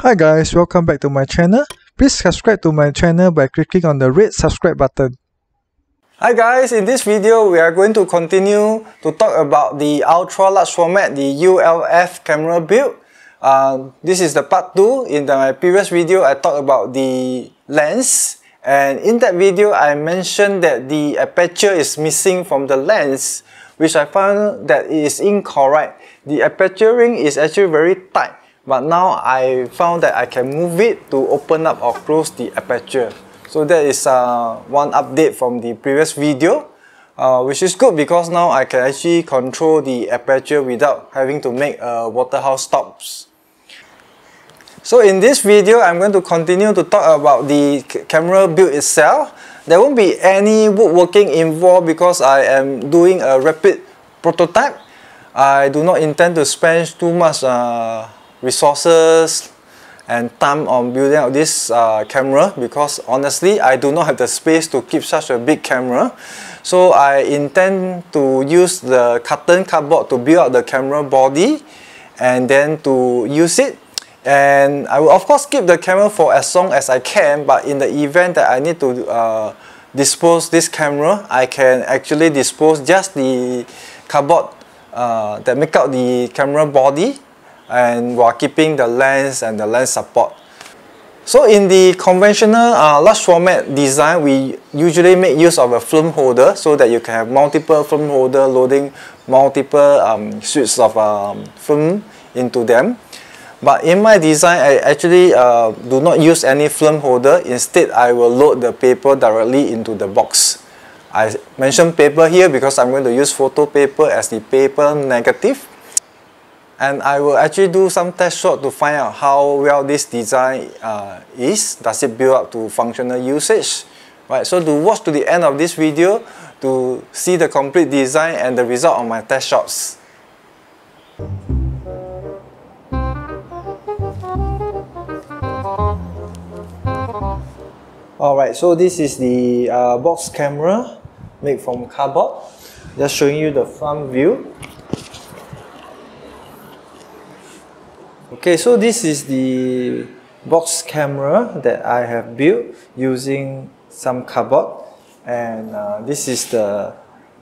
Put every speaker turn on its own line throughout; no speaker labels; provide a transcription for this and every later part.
Hi guys, welcome back to my channel. Please subscribe to my channel by clicking on the red subscribe button.
Hi guys, in this video we are going to continue to talk about the ultra large format, the ULF camera build. This is the part 2. In my previous video I talked about the lens, and in that video I mentioned that the aperture is missing from the lens, which I found that it is incorrect. The aperture ring is actually very tight, but now I found that I can move it to open up or close the aperture. So that is one update from the previous video, which is good because now I can actually control the aperture without having to make waterhouse stops. So in this video, I'm going to continue to talk about the camera build itself. There won't be any woodworking involved because I am doing a rapid prototype. I do not intend to spend too much resources and time on building out this camera because honestly I do not have the space to keep such a big camera. So I intend to use the carton cardboard to build out the camera body and then to use it. And I will of course keep the camera for as long as I can, but in the event that I need to dispose this camera, I can actually dispose just the cardboard that make up the camera body, and while keeping the lens and the lens support. So in the conventional large format design, we usually make use of a film holder so that you can have multiple film holder loading multiple sheets of film into them. But in my design, I actually do not use any film holder. Instead, I will load the paper directly into the box. I mentioned paper here because I'm going to use photo paper as the paper negative. And I will actually do some test shot to find out how well this design is. Does it build up to functional usage? Right, so to watch to the end of this video to see the complete design and the result of my test shots. Alright, so this is the box camera made from cardboard. Just showing you the front view. Okay, so this is the box camera that I have built using some cardboard, and this is the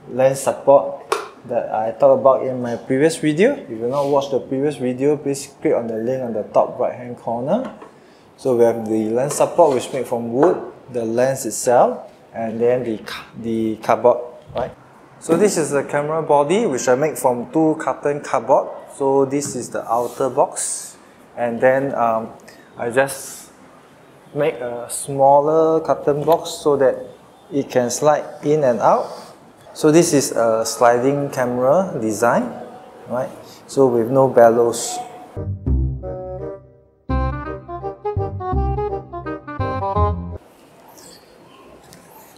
lens support that I talked about in my previous video. If you have not watched the previous video, please click on the link on the top right hand corner. So we have the lens support, which is made from wood, the lens itself, and then the cardboard, right? So this is the camera body, which I make from 2 carton cardboard. So this is the outer box, and then I just make a smaller carton box so that it can slide in and out. So this is a sliding camera design, right? So with no bellows.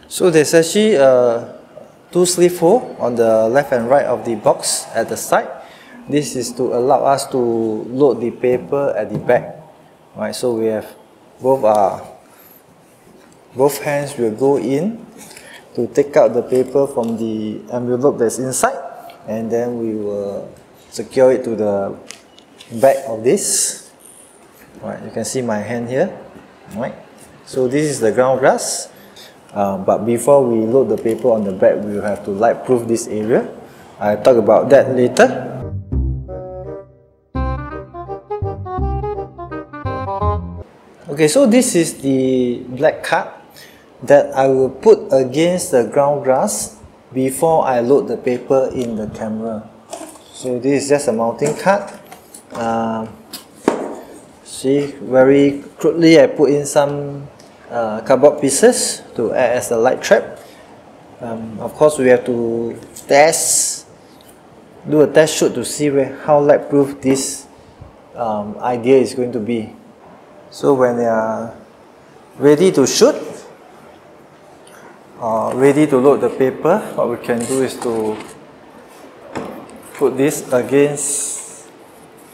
So there's actually 2 sleeve hole on the left and right of the box at the side. This is to allow us to load the paper at the back. Right, so we have both hands will go in to take out the paper from the envelope that's inside, and then we will secure it to the back of this. Right, you can see my hand here. Right, so this is the ground glass. But before we load the paper on the back, we will have to lightproof this area. I'll talk about that later. Okay, so this is the black card that I will put against the ground glass before I load the paper in the camera. So this is just a mounting card. See, very crudely I put in some cardboard pieces to act as a light trap. Of course, we have to do a test shoot to see how lightproof this idea is going to be. So when they are ready to shoot or ready to load the paper, what we can do is to put this against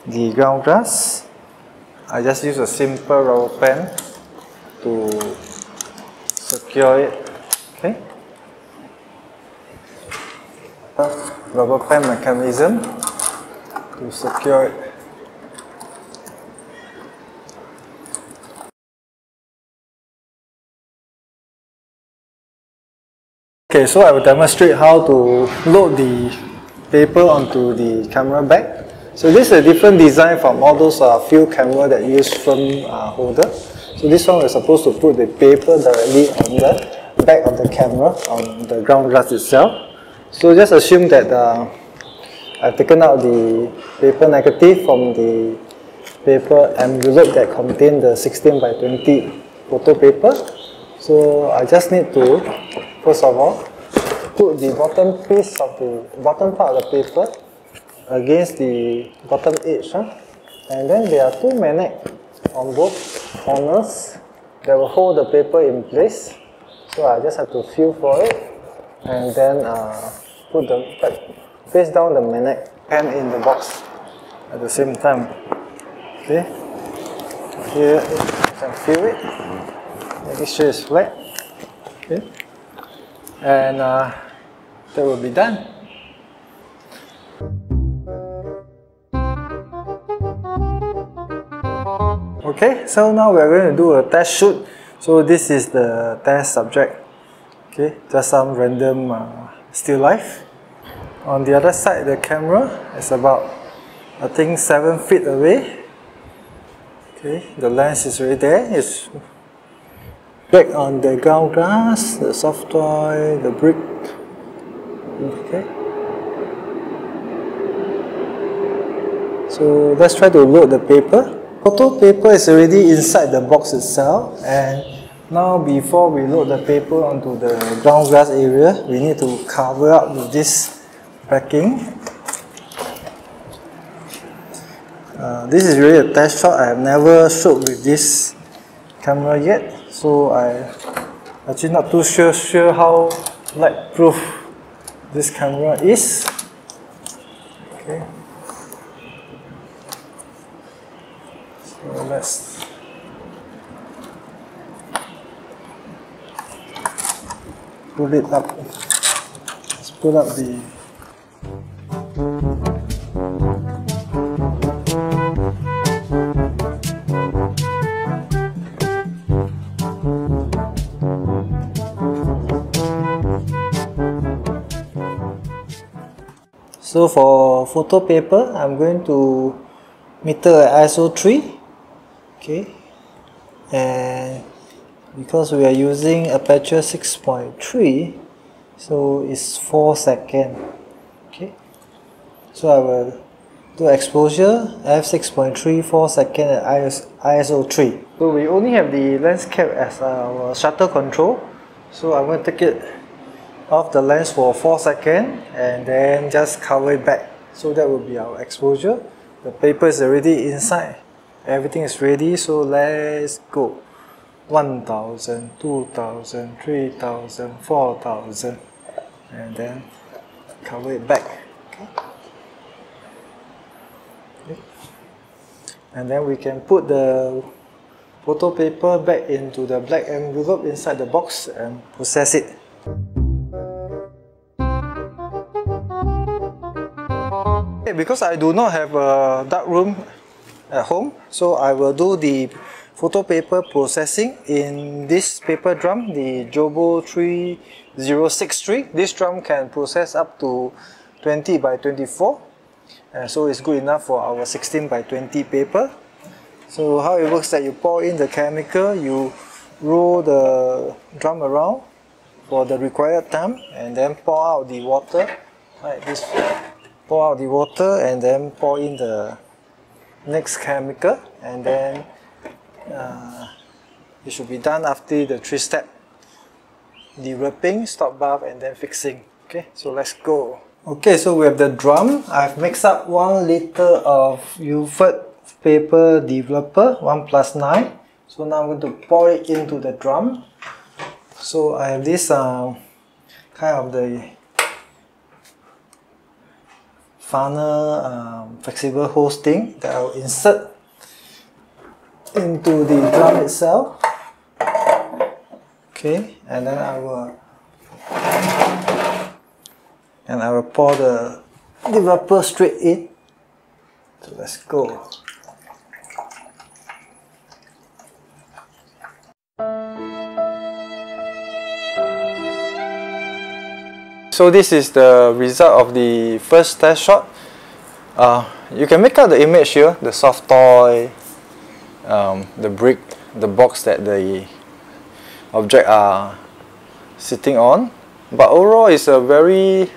the ground glass. I just use a simple rubber pen to secure it. Okay, rubber pen mechanism to secure it. Okay, so I will demonstrate how to load the paper onto the camera bag. So this is a different design from all those field camera that use film holder. So this one we're supposed to put the paper directly on the back of the camera, on the ground glass itself. So just assume that I've taken out the paper negative from the paper envelope that contains the 16 by 20 photo paper. So I just need to, first of all, put the bottom piece of the bottom part of the paper against the bottom edge, and then there are two magnets on both corners that will hold the paper in place. So I just have to feel for it and then face down the magnet and in the box at the same time. Okay, here you can feel it, making sure it's flat. Okay, and that will be done. Okay, so now we are going to do a test shoot. So this is the test subject. Okay, just some random still life. On the other side, the camera is about, I think, 7 feet away. Okay, the lens is right there. It's back on the ground glass, the soft toy, the brick. Okay. So let's try to load the paper. Photo paper is already inside the box itself, and now before we load the paper onto the ground glass area, we need to cover up with this backing. This is really a test shot. I have never shot with this camera yet, so I actually not too sure how lightproof this camera is. Okay. So let's pull it up. Let's pull up the So for photo paper, I'm going to meter at ISO 3. Okay, and because we are using aperture 6.3, so it's 4 seconds. Okay, so I will do exposure f6.3 4 seconds at ISO 3. So we only have the lens cap as our shutter control, so I'm going to take it off the lens for 4 seconds and then just cover it back. So that will be our exposure. The paper is already inside. Everything is ready, so let's go. 1000, 2000, 3000, 4000, and then cover it back. Okay. Okay. And then we can put the photo paper back into the black envelope inside the box and process it. Okay, because I do not have a darkroom at home, so I will do the photo paper processing in this paper drum, the Jobo 3063. This drum can process up to 20 by 24, so it's good enough for our 16 by 20 paper. So how it works that you pour in the chemical, you roll the drum around for the required time, and then pour out the water like this. Pour out the water and then pour in the next chemical, and then it should be done after the 3 steps: de-wrapping, stop bath, and then fixing. Okay, so let's go. Okay, so we have the drum. I've mixed up 1 liter of ULF paper developer 1+9. So now I'm going to pour it into the drum. So I have this kind of the funnel flexible hose thing that I'll insert into the drum itself. Okay, and then I will pour the developer straight in. So let's go. so this is the result of the first test shot. You can make out the image here, the soft toy, the brick, the box that the object are sitting on. But overall it's a very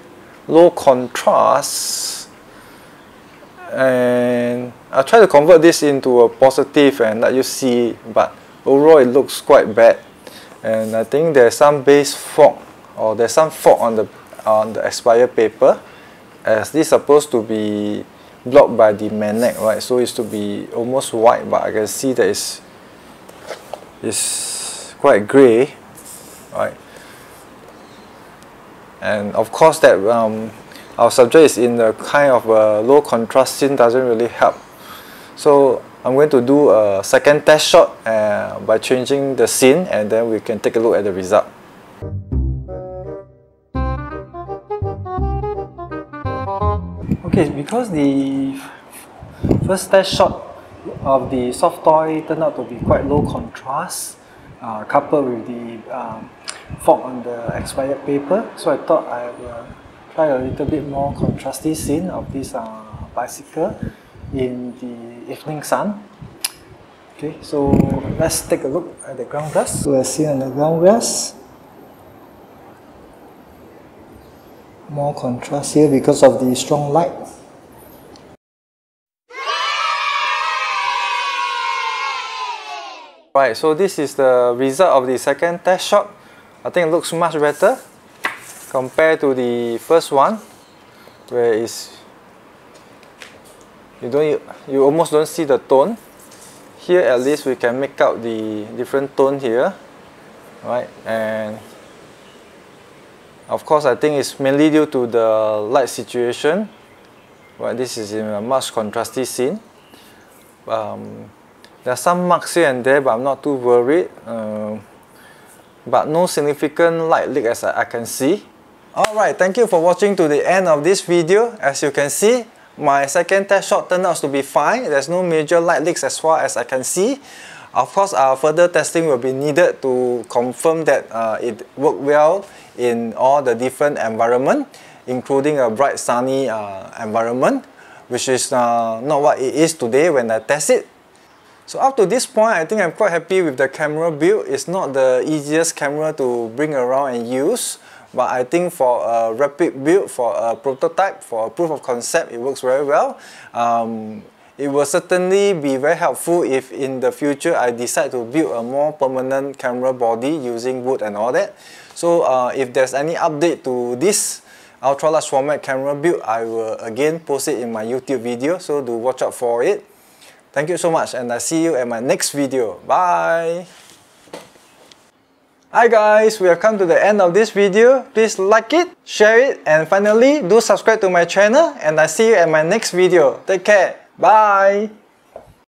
low contrast, and I'll try to convert this into a positive and let you see, but overall it looks quite bad. And I think there's some base fog, or there's some fog on the expired paper, as this is supposed to be blocked by the magnet, right? So it's to be almost white, but I can see that it's quite grey, right? And of course that our subject is in the kind of a low contrast scene doesn't really help. So I'm going to do a second test shot by changing the scene, and then we can take a look at the result. Okay, because the first test shot of the soft toy turned out to be quite low contrast, coupled with the fog on the expired paper, so I thought I will try a little bit more contrasty scene of this bicycle in the evening sun. Okay, so let's take a look at the ground glass. So as seen on the ground glass, more contrast here because of the strong light. Right, so this is the result of the second test shot. I think it looks much better compared to the first one, where you almost don't see the tone. Here at least we can make out the different tone here, right? And of course I think it's mainly due to the light situation. Right, this is in a much contrasty scene. There are some marks here and there, but I'm not too worried. But no significant light leak as I can see. Alright, thank you for watching to the end of this video. As you can see, my second test shot turned out to be fine. There's no major light leaks as far as I can see. Of course, further testing will be needed to confirm that it worked well in all the different environments, including a bright sunny environment, which is not what it is today when I test it. So up to this point, I think I'm quite happy with the camera build. It's not the easiest camera to bring around and use, but I think for a rapid build, for a prototype, for a proof of concept, it works very well. It will certainly be very helpful if in the future I decide to build a more permanent camera body using wood and all that. So if there's any update to this ultra large format camera build, I will again post it in my YouTube video, so do watch out for it. Thank you so much, and I'll see you at my next video. Bye! Hi guys, we have come to the end of this video. Please like it, share it, and finally do subscribe to my channel, and I'll see you at my next video. Take care. Bye!